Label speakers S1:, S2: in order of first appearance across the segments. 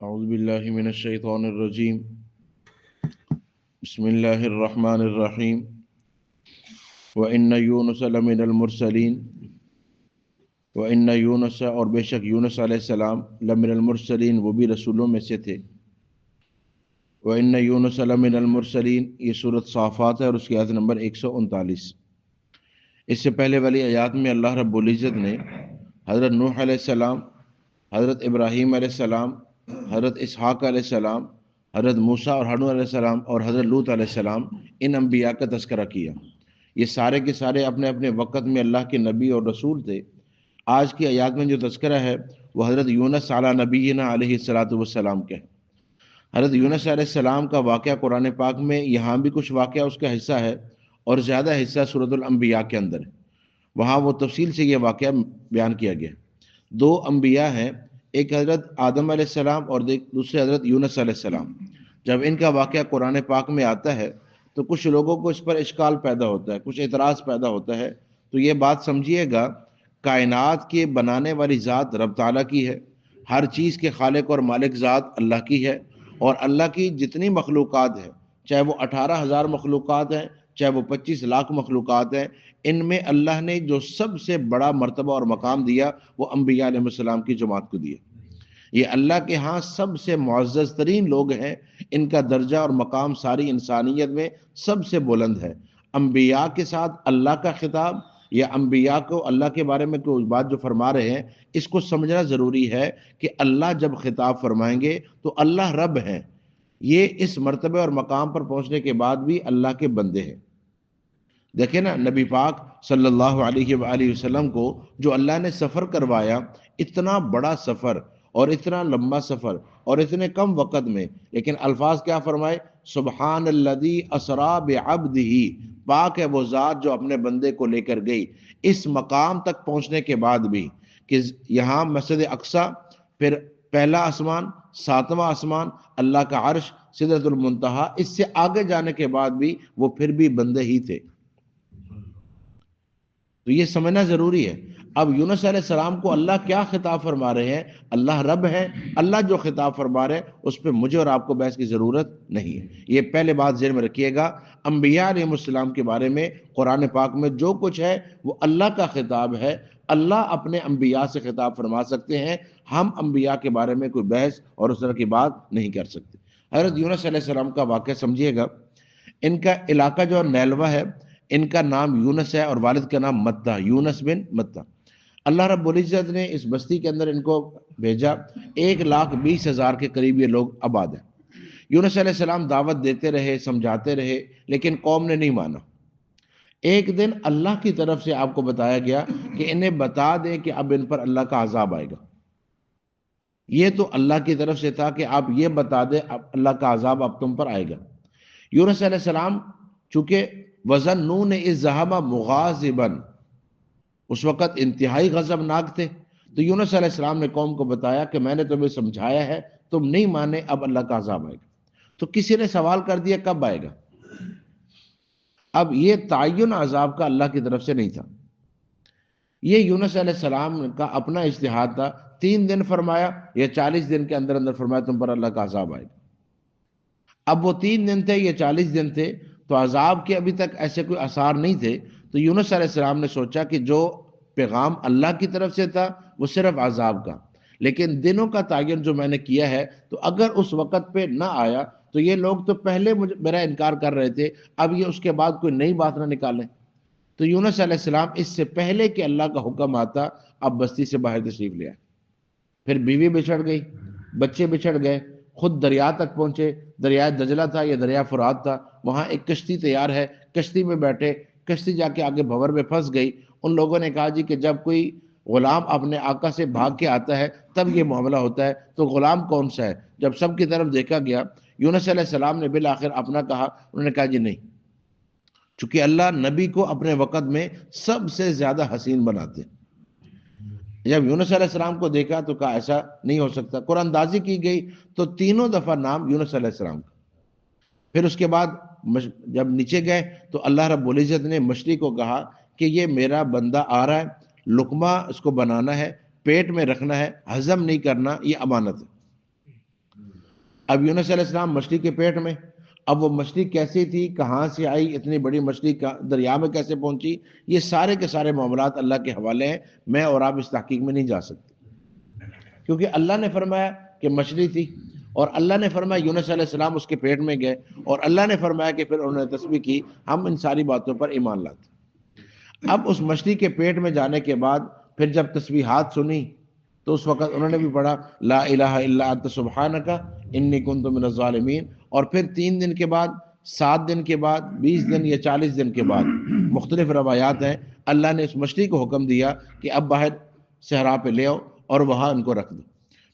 S1: اعوذ باللہ من الشیطان الرجیم بسم اللہ الرحمن الرحیم وَإِنَّ يُونُسَ لَمِنَ الْمُرْسَلِينَ وَإِنَّ یونس اور بے شک یونس علیہ السلام لمن المرسلین وہ بھی رسولوں میں سے تھے۔ وَإِنَّ یونس لمن المرسلین یہ سورۃ صافات ہے اور اس کی آیت نمبر 139۔ اس سے پہلے والی آیات میں اللہ رب العزت نے حضرت نوح علیہ السلام، حضرت ابراہیم علیہ السلام، حضرت اسحاق علیہ السلام، حضرت موسیٰ اور ہارون علیہ السلام اور حضرت لوط علیہ السلام ان انبیاء کا تذکرہ کیا۔ یہ سارے کے سارے اپنے اپنے وقت میں اللہ کے نبی اور رسول تھے۔ آج کی آیات میں جو تذکرہ ہے وہ حضرت یونس علی نبینا علیہ السلام کا ہے۔ حضرت یونس علیہ السلام کا واقعہ قرآن پاک میں یہاں بھی کچھ واقعہ اس کا حصہ ہے اور زیادہ حصہ سورۃ الانبیاء کے اندر ہے، وہاں وہ تفصیل سے یہ واقعہ بیان کیا گیا۔ دو انبیاء ہیں، ایک حضرت آدم علیہ السلام اور دوسرے حضرت یونس علیہ السلام۔ جب ان کا واقعہ قرآن پاک میں آتا ہے تو کچھ لوگوں کو اس پر اشکال پیدا ہوتا ہے، کچھ اعتراض پیدا ہوتا ہے۔ تو یہ بات سمجھیے گا، کائنات کے بنانے والی ذات رب تعالیٰ کی ہے، ہر چیز کے خالق اور مالک ذات اللہ کی ہے، اور اللہ کی جتنی مخلوقات ہیں، چاہے وہ 18,000 مخلوقات ہیں، چاہے وہ 25 لاکھ مخلوقات ہیں، ان میں اللہ نے جو سب سے بڑا مرتبہ اور مقام دیا وہ انبیاء علیہ السلام کی جماعت کو دیا۔ یہ اللہ کے ہاں سب سے معزز ترین لوگ ہیں، ان کا درجہ اور مقام ساری انسانیت میں سب سے بلند ہے۔ انبیاء کے ساتھ اللہ کا خطاب یا انبیاء کو اللہ کے بارے میں کوئی بات جو فرما رہے ہیں، اس کو سمجھنا ضروری ہے کہ اللہ جب خطاب فرمائیں گے تو اللہ رب ہیں، یہ اس مرتبے اور مقام پر پہنچنے کے بعد بھی اللہ کے بندے ہیں۔ دیکھیں نا، نبی پاک صلی اللہ علیہ وآلہ وسلم کو جو اللہ نے سفر کروایا، اتنا بڑا سفر اور اتنا لمبا سفر اور اتنے کم وقت میں، لیکن الفاظ کیا فرمائے؟ سبحان الذی اسریٰ بعبدہ، پاک ہے وہ ذات جو اپنے بندے کو لے کر گئی۔ اس مقام تک پہنچنے کے بعد بھی کہ یہاں مسجد اقصی، پھر پہلا آسمان، ساتواں آسمان، اللہ کا عرش، سدرۃ المنتہا، اس سے آگے جانے کے بعد بھی وہ پھر بھی بندے ہی تھے۔ تو یہ سمجھنا ضروری ہے۔ اب یونس علیہ السلام کو اللہ کیا خطاب فرما رہے ہیں؟ اللہ رب ہے، اللہ جو خطاب فرما رہے ہیں اس پہ مجھے اور آپ کو بحث کی ضرورت نہیں ہے۔ یہ پہلے بات ذہن میں رکھیے گا، انبیاء علیہ السلام کے بارے میں قرآن پاک میں جو کچھ ہے وہ اللہ کا خطاب ہے۔ اللہ اپنے انبیاء سے خطاب فرما سکتے ہیں، ہم انبیاء کے بارے میں کوئی بحث اور اس طرح کی بات نہیں کر سکتے۔ حضرت یونس علیہ السلام کا واقعہ سمجھیے گا۔ ان کا علاقہ جو نیلوہ ہے، ان کا نام یونس ہے اور والد کا نام متہ، یونس بن متہ۔ اللہ رب العزت نے اس بستی کے اندر ان کو بھیجا، 1,20,000 کے قریب یہ لوگ آباد ہیں۔ یونس علیہ السلام دعوت دیتے رہے، سمجھاتے رہے، لیکن قوم نے نہیں مانا۔ ایک دن اللہ کی طرف سے آپ کو بتایا گیا کہ انہیں بتا دیں کہ اب ان پر اللہ کا عذاب آئے گا۔ یہ تو اللہ کی طرف سے تھا کہ آپ یہ بتا دیں اب اللہ کا عذاب اب تم پر آئے گا۔ یونس علیہ السلام چونکہ وَظَنُّونَ إِذْ ذَهَبَ مُغَاضِبًا، اس وقت انتہائی غضبناک تھے، تو یونس علیہ السلام نے قوم کو بتایا کہ میں نے تمہیں سمجھایا ہے، تم نہیں مانے، اب اللہ کا عذاب آئے گا۔ تو کسی نے سوال کر دیا کب آئے گا؟ اب یہ تعین عذاب کا اللہ کی طرف سے نہیں تھا، یہ یونس علیہ السلام کا اپنا اجتہاد تھا۔ 3 دن فرمایا یا 40 دن کے اندر اندر فرمایا تم پر اللہ کا عذاب آئے گا۔ اب وہ 3 دن تھے یا 40 دن تھے، تو عذاب کے ابھی تک ایسے کوئی آثار نہیں تھے۔ تو یونس علیہ السلام نے سوچا کہ جو پیغام اللہ کی طرف سے تھا وہ صرف عذاب کا، لیکن دنوں کا تعین جو میں نے کیا ہے، تو اگر اس وقت پہ نہ آیا تو یہ لوگ تو پہلے میرا انکار کر رہے تھے، اب یہ اس کے بعد کوئی نئی بات نہ نکالیں۔ تو یونس علیہ السلام اس سے پہلے کہ اللہ کا حکم آتا، اب بستی سے باہر تشریف لے آئے۔ پھر بیوی بچھڑ گئی، بچے بچھڑ گئے، خود دریا تک پہنچے، دریائے دجلہ تھا یا دریا فرات تھا، وہاں ایک کشتی تیار ہے، کشتی میں بیٹھے، کشتی جا کے آگے بھور میں پھنس گئی۔ ان لوگوں نے کہا جی کہ جب کوئی غلام اپنے آقا سے بھاگ کے آتا ہے تب یہ معاملہ ہوتا ہے، تو غلام کون سا ہے؟ جب سب کی طرف دیکھا گیا، یونس علیہ السلام نے بالآخر اپنا کہا، انہوں نے کہا جی نہیں، چونکہ اللہ نبی کو اپنے وقت میں سب سے زیادہ حسین بناتے۔ جب یونس علیہ السلام کو دیکھا تو کہا ایسا نہیں ہو سکتا، قرآن اندازی کی گئی تو 3 دفعہ نام یونس علیہ السلام کا۔ پھر اس کے بعد جب نیچے گئے تو اللہ رب العزت نے مچھلی کو کہا کہ یہ میرا بندہ آ رہا ہے، لقمہ اس کو بنانا ہے، پیٹ میں رکھنا ہے، ہضم نہیں کرنا، یہ امانت ہے۔ اب یونس علیہ السلام مچھلی کے پیٹ میں، اب وہ مچھلی کیسی تھی، کہاں سے آئی، اتنی بڑی مچھلی دریا میں کیسے پہنچی، یہ سارے کے سارے معاملات اللہ کے حوالے ہیں، میں اور آپ اس تحقیق میں نہیں جا سکتے، کیونکہ اللہ نے فرمایا کہ مچھلی تھی، اور اللہ نے فرمایا یونس علیہ السلام اس کے پیٹ میں گئے، اور اللہ نے فرمایا کہ پھر انہوں نے تسبیح کی، ہم ان ساری باتوں پر ایمان لاتے۔ اب اس مچھلی کے پیٹ میں جانے کے بعد پھر جب تسبیحات سنی تو اس وقت انہوں نے بھی پڑھا لا الہ الا انت سبحانک انی کنت من الظالمین، اور پھر 3 دن کے بعد، 7 دن کے بعد، 20 دن یا 40 دن کے بعد، مختلف روایات ہیں، اللہ نے اس مچھلی کو حکم دیا کہ اب باہر صحرا پہ لے آؤ اور وہاں ان کو رکھ دو۔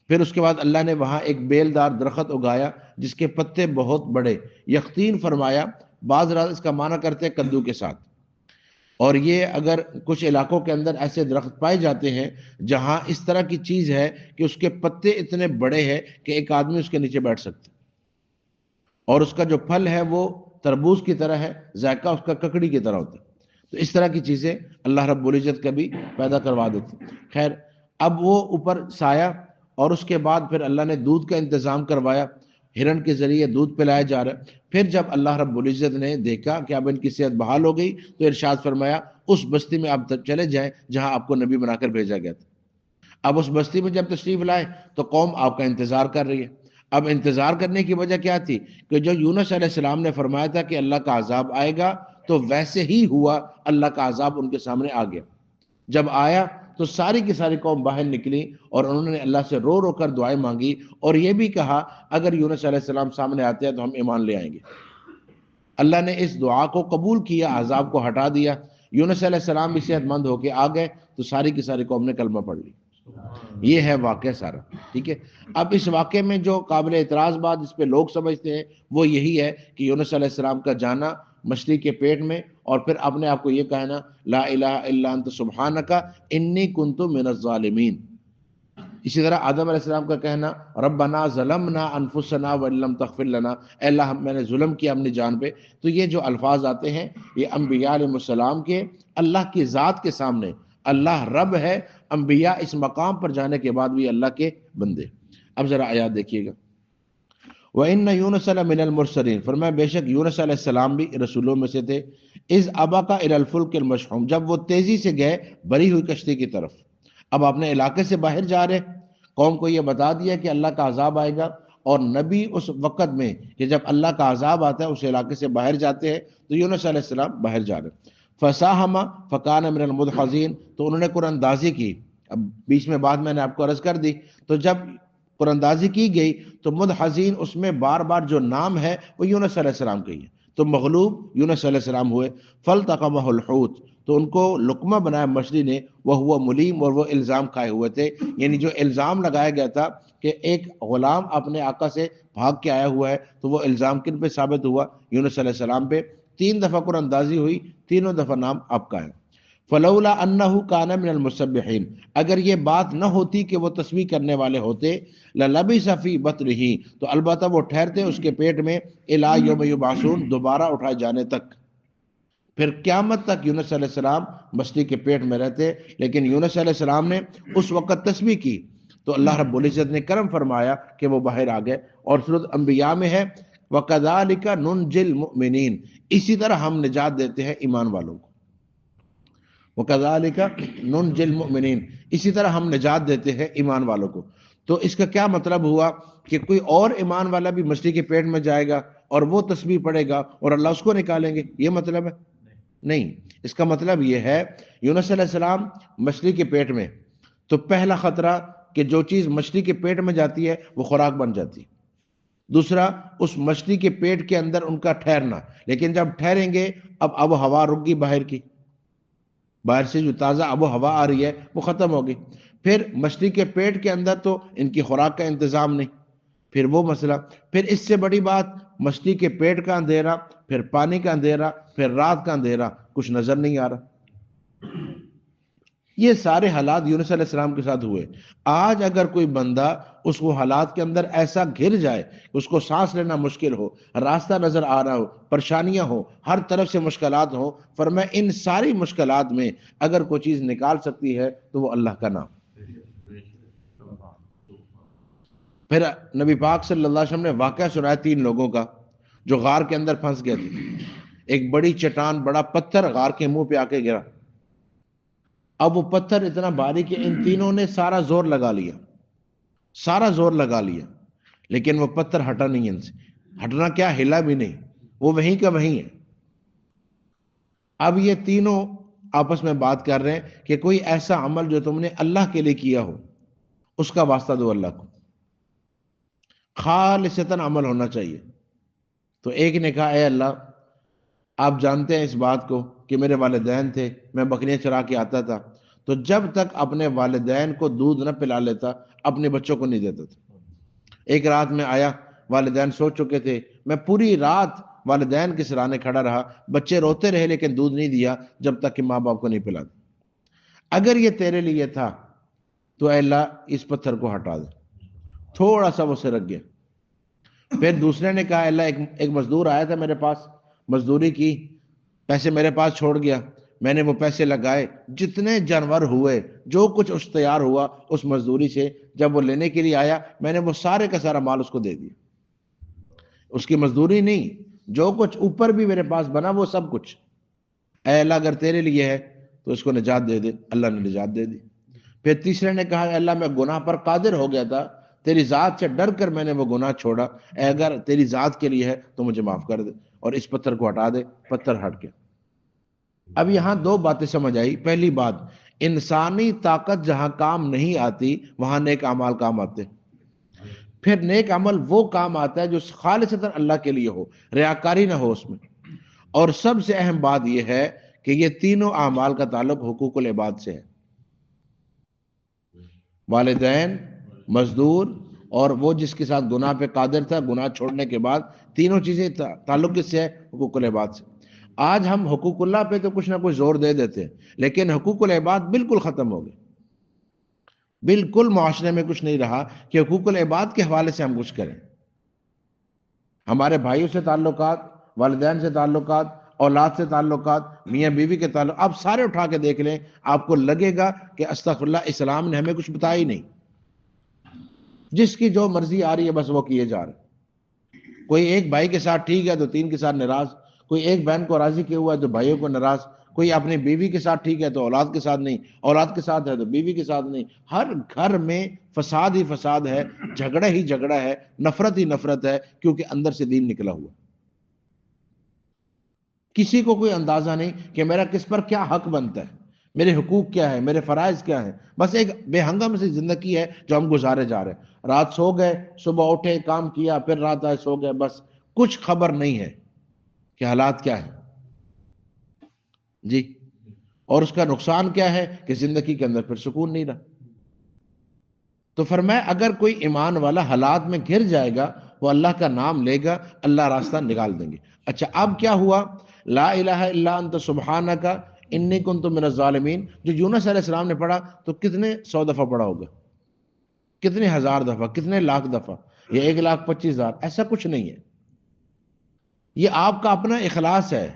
S1: پھر اس کے بعد اللہ نے وہاں ایک بیلدار درخت اگایا جس کے پتے بہت بڑے، یقین فرمایا، بعض راز اس کا معنی کرتے ہیں کدو کے ساتھ، اور یہ اگر کچھ علاقوں کے اندر ایسے درخت پائے جاتے ہیں جہاں اس طرح کی چیز ہے کہ اس کے پتے اتنے بڑے ہیں کہ ایک آدمی اس کے نیچے بیٹھ سکتے، اور اس کا جو پھل ہے وہ تربوز کی طرح ہے، ذائقہ اس کا ککڑی کی طرح ہوتا ہے، تو اس طرح کی چیزیں اللہ رب العزت کبھی پیدا کروا دیتے۔ خیر، اب وہ اوپر سایہ، اور اس کے بعد پھر اللہ نے دودھ کا انتظام کروایا، ہرن کے ذریعے دودھ پلایا جا رہا ہے۔ پھر جب اللہ رب العزت نے دیکھا کہ اب ان کی صحت بحال ہو گئی تو ارشاد فرمایا اس بستی میں آپ چلے جائیں جہاں آپ کو نبی بنا کر بھیجا گیا تھا۔ اب اس بستی میں جب تشریف لائے تو قوم آپ کا انتظار کر رہی ہے۔ اب انتظار کرنے کی وجہ کیا تھی کہ جو یونس علیہ السلام نے فرمایا تھا کہ اللہ کا عذاب آئے گا تو ویسے ہی ہوا، اللہ کا عذاب ان کے سامنے آ گیا۔ جب آیا تو ساری کی ساری قوم باہر نکلی اور انہوں نے اللہ سے رو رو کر دعائیں مانگی، اور یہ بھی کہا اگر یونس علیہ السلام سامنے آتے ہیں تو ہم ایمان لے آئیں گے۔ اللہ نے اس دعا کو قبول کیا، عذاب کو ہٹا دیا، یونس علیہ السلام بھی صحت مند ہو کے آ گئے، تو ساری کی ساری قوم نے کلمہ پڑھ لی۔ یہ ہے واقعہ سارا، ٹھیک ہے۔ اب اس واقعے میں جو قابل اعتراض بات جس پہ لوگ سمجھتے ہیں وہ یہی ہے کہ یونس علیہ السلام کا جانا مچھلی کے پیٹ میں، اور پھر اپنے آپ کو یہ کہنا لا الہ الا انت سبحانک انی کنت من الظالمین۔ اسی طرح آدم علیہ السلام کا کہنا ربنا ظلمنا انفسنا وان لم تغفر لنا، اے اللہ میں نے ظلم کیا اپنی جان پہ۔ تو یہ جو الفاظ آتے ہیں یہ انبیاء علیہ السلام کے اللہ کی ذات کے سامنے، اللہ رب ہے، انبیاء اس مقام پر جانے کے بعد بھی اللہ کے بندے۔ اب ذرا آیات دیکھیے گا، وَإِنَّ يُونُسَ لَمِنَ الْمُرْسَلِينَ، فرمایا بے شک یونس علیہ السلام بھی رسولوں میں سے تھے، اِذْ أَبَقَ إِلَى الْفُلْكِ الْمَشْحُونِ، جب وہ تیزی سے گئے بھری ہوئی کشتی کی طرف۔ اب اپنے علاقے سے باہر جا رہے، قوم کو یہ بتا دیا کہ اللہ کا عذاب آئے گا، اور نبی اس وقت میں کہ جب اللہ کا عذاب آتا ہے اس علاقے سے باہر جاتے ہیں، تو یونس علیہ السلام باہر جا رہے، فَسَاهَمَ فَكَانَ مِنَ الْمُدْحَضِينَ، تو انہوں نے قرآن اندازی کی۔ اب بیچ میں بات میں نے آپ کو عرض کر دی، تو جب قرآن اندازی کی گئی تو مدحضین اس میں بار بار جو نام ہے وہ یونس علیہ السلام کا ہی ہے، تو مغلوب یونس علیہ السلام ہوئے۔ فَالْتَقَمَهُ الْحُوتُ، تو ان کو لقمہ بنایا مچھلی نے، وَهُوَ مُلِيمٌ، اور وہ الزام کھائے ہوئے تھے، یعنی جو الزام لگایا گیا تھا کہ ایک غلام اپنے آقا سے بھاگ کے آیا ہوا ہے، تو وہ الزام کن پہ ثابت ہوا؟ یونس علیہ السلام پہ۔ 3 دفعہ قرآن اندازی ہوئی، تینوں دفعہ نام آپ کا ہے۔ فلولا انہ کان من المسبحین، اگر یہ بات نہ ہوتی کہ وہ تسبیح کرنے والے ہوتے، للبث فی بطنہ، تو البتہ وہ ٹھہرتے اس کے پیٹ میں، الی یوم یبعثون، دوبارہ اٹھائے جانے تک، پھر قیامت تک یونس علیہ السلام مچھلی کے پیٹ میں رہتے۔ لیکن یونس علیہ السلام نے اس وقت تسبیح کی تو اللہ رب العزت نے کرم فرمایا کہ وہ باہر آ گئے، اور سورۃ انبیاء میں ہے وَكَذَلِكَ نُنْجِي الْمُؤْمِنِينَ، اسی طرح ہم نجات دیتے ہیں ایمان والوں کو، وَكَذَلِكَ نُنْجِي الْمُؤْمِنِينَ، اسی طرح ہم نجات دیتے ہیں ایمان والوں کو۔ تو اس کا کیا مطلب ہوا کہ کوئی اور ایمان والا بھی مچھلی کے پیٹ میں جائے گا اور وہ تسبیح پڑھے گا اور اللہ اس کو نکالیں گے، یہ مطلب ہے؟ نہیں، اس کا مطلب یہ ہے یونس علیہ السلام مچھلی کے پیٹ میں، تو پہلا خطرہ کہ جو چیز مچھلی کے پیٹ میں جاتی ہے وہ خوراک بن جاتی، دوسرا اس مچھلی کے پیٹ کے اندر ان کا ٹھہرنا، لیکن جب ٹھہریں گے اب آب و ہوا رک گئی، باہر کی، باہر سے جو تازہ آب و ہوا آ رہی ہے وہ ختم ہوگی، پھر مچھلی کے پیٹ کے اندر تو ان کی خوراک کا انتظام نہیں، پھر وہ مسئلہ، پھر اس سے بڑی بات مچھلی کے پیٹ کا اندھیرا، پھر پانی کا اندھیرا، پھر رات کا اندھیرا، کچھ نظر نہیں آ رہا۔ یہ سارے حالات یونس علیہ السلام کے ساتھ ہوئے۔ آج اگر کوئی بندہ اس وہ حالات کے اندر ایسا گر جائے اس کو سانس لینا مشکل ہو، راستہ نظر آ رہا ہو، پریشانیاں ہو، ہر طرف سے مشکلات ہوں، فرمایا ان ساری مشکلات میں اگر کوئی چیز نکال سکتی ہے تو وہ اللہ کا نام۔ پھر نبی پاک صلی اللہ علیہ وسلم نے واقعہ سنایا 3 لوگوں کا جو غار کے اندر پھنس گئے تھے. ایک بڑی چٹان، بڑا پتھر غار کے منہ پہ آ کے گرا. اب وہ پتھر اتنا بھاری کہ ان تینوں نے سارا زور لگا لیا، لیکن وہ پتھر ہٹا نہیں ان سے. ہٹنا کیا، ہلا بھی نہیں، وہ وہیں کا وہیں ہے. اب یہ تینوں آپس میں بات کر رہے ہیں کہ کوئی ایسا عمل جو تم نے اللہ کے لیے کیا ہو اس کا واسطہ دو اللہ کو، خالصتاً عمل ہونا چاہیے. تو ایک نے کہا اے اللہ، آپ جانتے ہیں اس بات کو کہ میرے والدین تھے، میں بکریاں چرا کے آتا تھا، تو جب تک اپنے والدین کو دودھ نہ پلا لیتا اپنے بچوں کو نہیں دیتا تھا. ایک رات میں آیا، والدین سو چکے تھے، میں پوری رات والدین کے سرانے کھڑا رہا، بچے روتے رہے لیکن دودھ نہیں دیا جب تک کہ ماں باپ کو نہیں پلا. اگر یہ تیرے لیے تھا تو اے اللہ اس پتھر کو ہٹا دے. تھوڑا سا وہ سرک گیا. پھر دوسرے نے کہا اے اللہ، ایک مزدور آیا تھا میرے پاس، مزدوری کی، پیسے میرے پاس چھوڑ گیا، میں نے وہ پیسے لگائے، جتنے جانور ہوئے، جو کچھ اس تیار ہوا اس مزدوری سے، جب وہ لینے کے لیے آیا میں نے وہ سارے کا سارا مال اس کو دے دیا. اس کی مزدوری نہیں، جو کچھ اوپر بھی میرے پاس بنا وہ سب کچھ. اے اللہ اگر تیرے لیے ہے تو اس کو نجات دے دے. اللہ نے نجات دے دی. پھر تیسرے نے کہا اے اللہ میں گناہ پر قادر ہو گیا تھا، تیری ذات سے ڈر کر میں نے وہ گناہ چھوڑا، اے اگر تیری ذات کے لیے ہے تو مجھے معاف کر دے اور اس پتھر کو ہٹا دے. پتھر ہٹ گیا. اب یہاں 2 باتیں سمجھ آئی. پہلی بات، انسانی طاقت جہاں کام نہیں آتی وہاں نیک اعمال کام آتے. پھر نیک عمل وہ کام آتا ہے جو خالصتاً اللہ کے لیے ہو، ریاکاری نہ ہو اس میں. اور سب سے اہم بات یہ ہے کہ یہ تینوں اعمال کا تعلق حقوق العباد سے ہے. والدین، مزدور اور وہ جس کے ساتھ گناہ پہ قادر تھا، گناہ چھوڑنے کے بعد، تینوں چیزیں تعلق کس سے ہے؟ حقوق العباد سے. آج ہم حقوق اللہ پہ تو کچھ نہ کچھ زور دے دیتے ہیں، لیکن حقوق العباد بالکل ختم ہو گئے. بالکل معاشرے میں کچھ نہیں رہا کہ حقوق العباد کے حوالے سے ہم کچھ کریں. ہمارے بھائیوں سے تعلقات، والدین سے تعلقات، اولاد سے تعلقات، میاں بیوی کے تعلق، آپ سارے اٹھا کے دیکھ لیں، آپ کو لگے گا کہ استغفر اللہ، اسلام نے ہمیں کچھ بتایا ہی نہیں. جس کی جو مرضی آ رہی ہے بس وہ کیے جا رہے. کوئی ایک بھائی کے ساتھ ٹھیک ہے تو 3 کے ساتھ ناراض، کوئی ایک بہن کو راضی کیا ہوا ہے تو بھائیوں کو ناراض، کوئی اپنی بیوی کے ساتھ ٹھیک ہے تو اولاد کے ساتھ نہیں، اولاد کے ساتھ ہے تو بیوی کے ساتھ نہیں. ہر گھر میں فساد ہی فساد ہے، جھگڑا ہی جھگڑا ہے، نفرت ہی نفرت ہے، کیونکہ اندر سے دین نکلا ہوا. کسی کو کوئی اندازہ نہیں کہ میرا کس پر کیا حق بنتا ہے، میرے حقوق کیا ہے، میرے فرائض کیا ہیں. بس ایک بے ہنگم سی زندگی ہے جو ہم گزارے جا رہے ہیں. رات سو گئے، صبح اٹھے، کام کیا، پھر رات آئے، سو گئے، بس کچھ خبر نہیں ہے کہ حالات کیا ہے جی. اور اس کا نقصان کیا ہے کہ زندگی کے اندر پھر سکون نہیں رہا. تو فرمایا اگر کوئی ایمان والا حالات میں گر جائے گا، وہ اللہ کا نام لے گا، اللہ راستہ نکال دیں گے. اچھا اب کیا ہوا؟ لا الہ الا انت سبحانک انی کنت من الظالمین، جو یونس علیہ السلام نے پڑھا تو کتنے 100 دفعہ پڑھا ہوگا، کتنے 1000 دفعہ، کتنے لاکھ دفعہ، یہ 1,25,000؟ ایسا کچھ نہیں ہے. یہ آپ کا اپنا اخلاص ہے.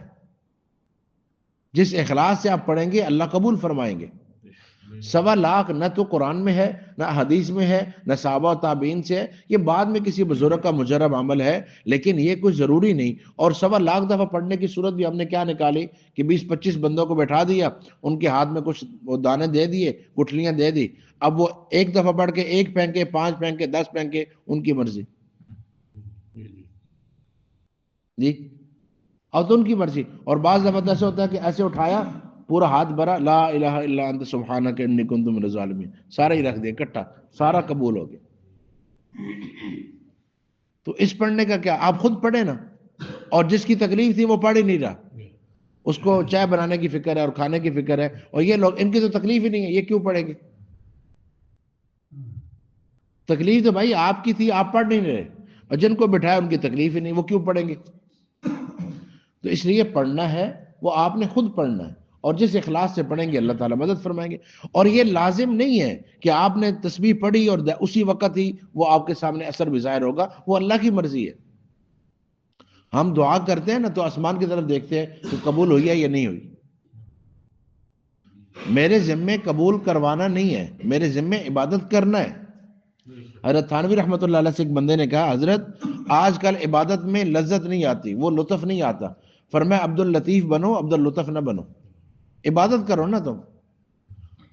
S1: جس اخلاص سے آپ پڑھیں گے اللہ قبول فرمائیں گے. 1,25,000 نہ تو قرآن میں ہے، نہ حدیث میں ہے، نہ صحابہ و تابعین سے ہے. یہ بعد میں کسی بزرگ کا مجرب عمل ہے، لیکن یہ کچھ ضروری نہیں. اور 1,25,000 دفعہ پڑھنے کی صورت بھی ہم نے کیا نکالی کہ 20-25 بندوں کو بیٹھا دیا، ان کے ہاتھ میں کچھ وہ دانے دے دیے، گٹھلیاں دے دی. اب وہ ایک دفعہ پڑھ کے 1 پھینکے، 5 پھینکے، 10 پھینکے، ان کی مرضی جی. اور تو ان کی مرضی. اور بعض دفعہ ایسا ہوتا ہے کہ ایسے اٹھایا، پورا ہاتھ بھرا، لا الہ الا انت سبحانک انی کنت من الظالمین، سارا ہی رکھ دیا اکٹھا، سارا قبول ہو گیا. تو اس پڑھنے کا کیا، آپ خود پڑھیں نا. اور جس کی تکلیف تھی وہ پڑھ ہی نہیں رہا، اس کو چائے بنانے کی فکر ہے اور کھانے کی فکر ہے، اور یہ لوگ، ان کی تو تکلیف ہی نہیں ہے، یہ کیوں پڑھیں گے؟ تکلیف تو بھائی آپ کی تھی، آپ پڑھ نہیں رہے، اور جن کو بٹھایا ان کی تکلیف ہی نہیں، وہ کیوں پڑھیں گے؟ تو اس لیے پڑھنا ہے وہ آپ نے خود پڑھنا ہے، اور جس اخلاص سے پڑھیں گے اللہ تعالیٰ مدد فرمائیں گے. اور یہ لازم نہیں ہے کہ آپ نے تسبیح پڑھی اور اسی وقت ہی وہ آپ کے سامنے اثر بھی ظاہر ہوگا، وہ اللہ کی مرضی ہے. ہم دعا کرتے ہیں نا تو آسمان کی طرف دیکھتے ہیں کہ قبول ہوئی ہے یا نہیں ہوئی. میرے ذمے قبول کروانا نہیں ہے، میرے ذمے عبادت کرنا ہے. حضرت تھانوی رحمۃ اللہ علیہ سے ایک بندے نے کہا حضرت آج کل عبادت میں لذت نہیں آتی، وہ لطف نہیں آتا، فرمایا عبد اللطیف بنو، عبد اللطف نہ بنو، عبادت کرو نا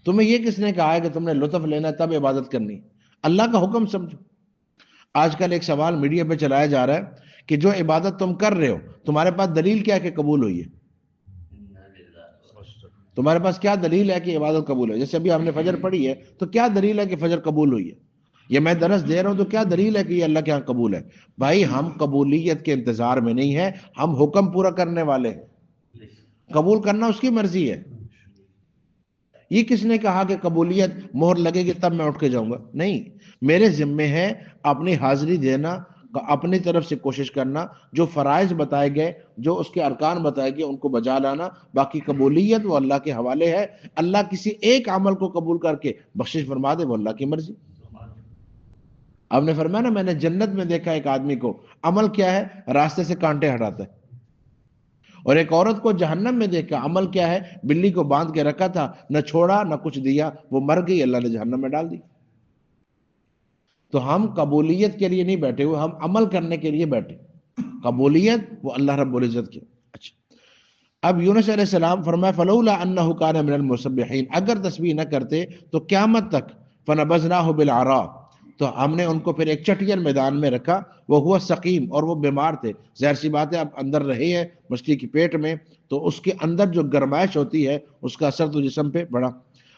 S1: تمہیں یہ کس نے کہا ہے کہ تم نے لطف لینا ہے تب عبادت کرنی، اللہ کا حکم سمجھو۔ آج کل ایک سوال میڈیا پہ چلایا جا رہا ہے کہ جو عبادت تم کر رہے ہو تمہارے پاس دلیل کیا ہے کہ قبول ہوئی ہے؟ تمہارے پاس کیا دلیل ہے کہ عبادت قبول ہے؟ جیسے ابھی ہم نے فجر پڑھی ہے تو کیا دلیل ہے کہ فجر قبول ہوئی ہے؟ یہ میں درس دے رہا ہوں تو کیا دلیل ہے کہ یہ اللہ کے ہاں قبول ہے؟ بھائی ہم قبولیت کے انتظار میں نہیں ہیں، ہم حکم پورا کرنے والے ہیں، قبول کرنا اس کی مرضی ہے۔ یہ کس نے کہا کہ قبولیت مہر لگے گی تب میں اٹھ کے جاؤں گا؟ نہیں، میرے ذمے ہے اپنی حاضری دینا، اپنی طرف سے کوشش کرنا، جو فرائض بتائے گئے، جو اس کے ارکان بتائے گئے ان کو بجا لانا، باقی قبولیت وہ اللہ کے حوالے ہے۔ اللہ کسی ایک عمل کو قبول کر کے بخشش فرما دے وہ اللہ کی مرضی۔ آپ نے فرمایا نا میں نے جنت میں دیکھا ایک آدمی کو عمل کیا ہے راستے سے کانٹے ہٹاتا ہے، اور ایک عورت کو جہنم میں دیکھا عمل کیا ہے بلی کو باندھ کے رکھا تھا، نہ چھوڑا نہ کچھ دیا، وہ مر گئی، اللہ نے جہنم میں ڈال دی۔ تو ہم قبولیت کے لیے نہیں بیٹھے ہوئے، ہم عمل کرنے کے لیے بیٹھے، قبولیت وہ اللہ رب العزت کی۔ اچھا، اب یونس علیہ السلام فرمایا فلولا انہ کان من المسبحین، اگر تسبیح نہ کرتے تو قیامت تک فنبذناہ بالعراء، تو ہم نے ان کو پھر ایک چٹیل میدان میں رکھا، وہ ہوا سقیم، اور وہ بیمار تھے۔ ظاہر سی بات ہے اب اندر رہے ہیں مچھلی کی پیٹ میں تو اس کے اندر جو گرمائش ہوتی ہے اس کا اثر تو جسم پہ بڑا۔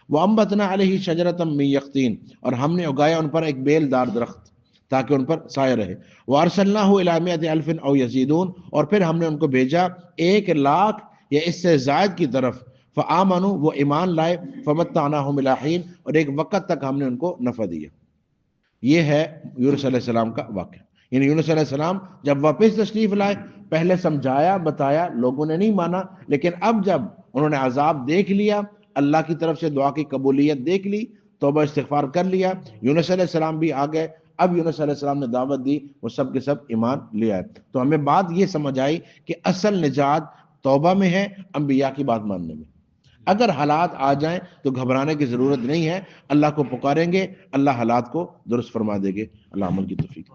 S1: وَأَنبَتْنَا عَلَيْهِ شَجَرَةً مِّن يَقْطِينٍ، اور ہم نے اگایا ان پر ایک بیل دار درخت تاکہ ان پر سایہ رہے۔ وَأَرْسَلْنَاهُ إِلَىٰ مِائَةِ أَلْفٍ أَوْ يَزِيدُونَ، اور پھر ہم نے ان کو بھیجا 1,00,000 یا اس سے زائد کی طرف، فآمنوا، وہ ایمان لائے، فمتعناہم الی حین، اور ایک وقت تک ہم نے ان کو نفع دیا۔ یہ ہے یونس علیہ السلام کا واقعہ۔ یعنی یونس علیہ السلام جب واپس تشریف لائے، پہلے سمجھایا بتایا، لوگوں نے نہیں مانا، لیکن اب جب انہوں نے عذاب دیکھ لیا، اللہ کی طرف سے دعا کی قبولیت دیکھ لی، توبہ استغفار کر لیا، یونس علیہ السلام بھی آ گئے، اب یونس علیہ السلام نے دعوت دی، وہ سب کے سب ایمان لے آئے۔ تو ہمیں بات یہ سمجھ آئی کہ اصل نجات توبہ میں ہے، انبیاء کی بات ماننے میں۔ اگر حالات آ جائیں تو گھبرانے کی ضرورت نہیں ہے، اللہ کو پکاریں گے، اللہ حالات کو درست فرما دے گے۔ اللہ عمل کی توفیق۔